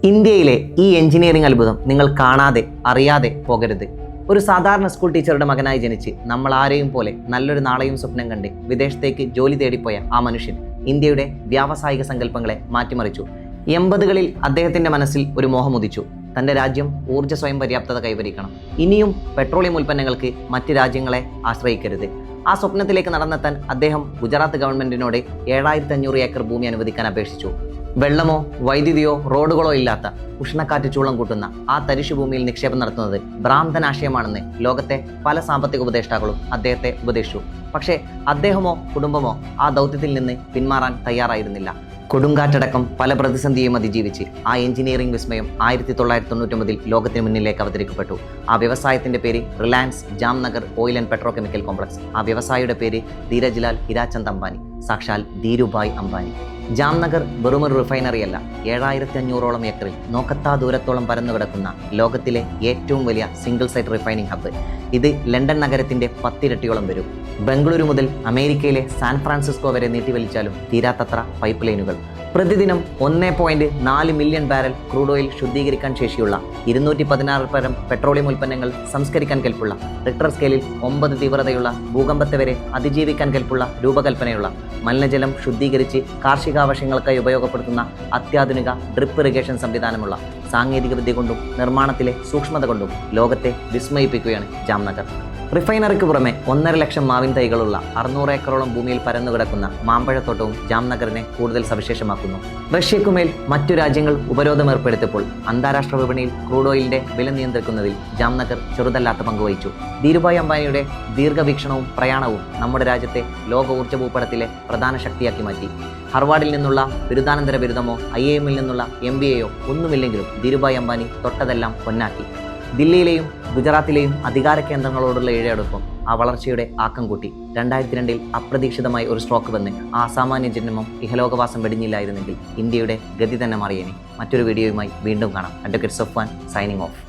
ഇന്ത്യയിലെ ഈ എഞ്ചിനീയറിംഗ് അത്ഭുതം നിങ്ങൾ കാണാതെ അറിയാതെ പോകരുത്. ഒരു സാധാരണ സ്കൂൾ ടീച്ചറുടെ മകനായി ജനിച്ച് നമ്മൾ ആരെയും പോലെ നല്ലൊരു നാളെയും സ്വപ്നം കണ്ട് വിദേശത്തേക്ക് ജോലി തേടിപ്പോയ ആ മനുഷ്യൻ ഇന്ത്യയുടെ വ്യാവസായിക സങ്കല്പങ്ങളെ മാറ്റിമറിച്ചു. 80കളിൽ അദ്ദേഹത്തിന്റെ മനസ്സിൽ ഒരു മോഹമുദിച്ചു. തന്റെ രാജ്യം ഊർജ്ജ സ്വയം പര്യാപ്തത കൈവരിക്കണം. ഇനിയും പെട്രോളിയം ഉൽപ്പന്നങ്ങൾക്ക് മറ്റ് രാജ്യങ്ങളെ ആശ്രയിക്കരുത്. ആ സ്വപ്നത്തിലേക്ക് നടന്നെത്താൻ അദ്ദേഹം ഗുജറാത്ത് ഗവൺമെന്റിനോട് 7500 ഏക്കർ ഭൂമി അനുവദിക്കാൻ അപേക്ഷിച്ചു. വെള്ളമോ വൈദ്യുതിയോ റോഡുകളോ ഇല്ലാത്ത ഉഷ്ണക്കാറ്റ് ചൂളം കൂട്ടുന്ന ആ തരിശുഭൂമിയിൽ നിക്ഷേപം നടത്തുന്നത് ഭ്രാന്തനാശയമാണെന്ന് ലോകത്തെ പല സാമ്പത്തിക ഉപദേഷ്ടാക്കളും അദ്ദേഹത്തെ ഉപദേശിച്ചു. പക്ഷേ അദ്ദേഹമോ കുടുംബമോ ആ ദൗത്യത്തിൽ നിന്ന് പിന്മാറാൻ തയ്യാറായിരുന്നില്ല. കൊടുങ്കാറ്റടക്കം പല പ്രതിസന്ധിയും അതിജീവിച്ച് ആ എഞ്ചിനീയറിംഗ് വിസ്മയം 1999 ലോകത്തിന് മുന്നിലേക്ക് അവതരിക്കപ്പെട്ടു. ആ വ്യവസായത്തിന്റെ പേര് Reliance Jamnagar oil and petrochemical complex. ആ വ്യവസായിയുടെ പേര് ധീരജ് ലാൽ ഹിരാചന്ദ് അംബാനി, സാക്ഷാൽ ധീരുഭായ് അംബാനി. ജാംനഗർ വെറുമൊരു റിഫൈനറിയല്ല, 7500ഓളം ഏക്കറിൽ നോക്കത്താ ദൂരത്തോളം പരന്നു കിടക്കുന്ന ലോകത്തിലെ ഏറ്റവും വലിയ സിംഗിൾ സൈറ്റ് റിഫൈനിങ് ഹബ്ബ്. ഇത് ലണ്ടൻ നഗരത്തിന്റെ 10 ഇരട്ടിയോളം വരും. ബംഗളൂരു മുതൽ അമേരിക്കയിലെ സാൻ ഫ്രാൻസിസ്കോ വരെ നീട്ടിവലിച്ചാലും തീരാത്തത്ര പൈപ്പ് ലൈനുകൾ. പ്രതിദിനം 1.4 മില്യൺ ബാരൽ ക്രൂഡ് ഓയിൽ ശുദ്ധീകരിക്കാൻ ശേഷിയുള്ള 216 പരം പെട്രോളിയം ഉൽപ്പന്നങ്ങൾ സംസ്കരിക്കാൻ കെൽപ്പുള്ള, റിക്ടർ സ്കെയിലിൽ 9 തീവ്രതയുള്ള, ഭൂകമ്പത്തെ വരെ അതിജീവിക്കാൻ കെൽപ്പുള്ള രൂപകൽപ്പനയുള്ള, മലിനജലം ശുദ്ധീകരിച്ച് കാർഷികാവശ്യങ്ങൾക്കായി ഉപയോഗപ്പെടുത്തുന്ന അത്യാധുനിക ഡ്രിപ്പ് ഇറിഗേഷൻ സംവിധാനമുള്ള, സാങ്കേതിക വിദ്യ കൊണ്ടും നിർമ്മാണത്തിലെ സൂക്ഷ്മത കൊണ്ടും ലോകത്തെ വിസ്മയിപ്പിക്കുകയാണ് ജാംനഗർ. റിഫൈനറിക്ക് പുറമെ 1.5 ലക്ഷം മാവിൻ തൈകളുള്ള 600 ഏക്കറോളം ഭൂമിയിൽ പരന്നു കിടക്കുന്ന മാമ്പഴത്തോട്ടവും ജാംനഗറിനെ കൂടുതൽ സവിശേഷമാക്കുന്നു. റഷ്യക്കുമേൽ മറ്റു രാജ്യങ്ങൾ ഉപരോധം ഏർപ്പെടുത്തിയപ്പോൾ അന്താരാഷ്ട്ര വിപണിയിൽ ക്രൂഡ് ഓയിലിന്റെ വില നിയന്ത്രിക്കുന്നതിൽ ജാംനഗർ ചെറുതല്ലാത്ത പങ്കുവഹിച്ചു. ധീരുഭായ് അംബാനിയുടെ ദീർഘവീക്ഷണവും പ്രയാണവും നമ്മുടെ രാജ്യത്തെ ലോക ഊർജ്ജ ഭൂപടത്തിലെ പ്രധാന ശക്തിയാക്കി മാറ്റി. ഹർവാർഡിൽ നിന്നുള്ള ബിരുദാനന്തര ബിരുദമോ IIM-ൽ നിന്നുള്ള MBA-യോ ഒന്നുമില്ലെങ്കിലും ധീരുഭായ് അംബാനി തൊട്ടതെല്ലാം പൊന്നാക്കി. ദില്ലിയിലെയും ഗുജറാത്തിലെയും അധികാര കേന്ദ്രങ്ങളോടുള്ള ഇഴയടുപ്പം ആ വളർച്ചയുടെ ആക്കം കൂട്ടി. 2002 അപ്രതീക്ഷിതമായി ഒരു സ്ട്രോക്ക് വന്ന് ആ അസാമാന്യ ജന്മം ഇഹലോകവാസം വെടിഞ്ഞില്ലായിരുന്നെങ്കിൽ ഇന്ത്യയുടെ ഗതി തന്നെ മാറിയേനെ. മറ്റൊരു വീഡിയോയുമായി വീണ്ടും കാണാം. Advocate Safwan signing off.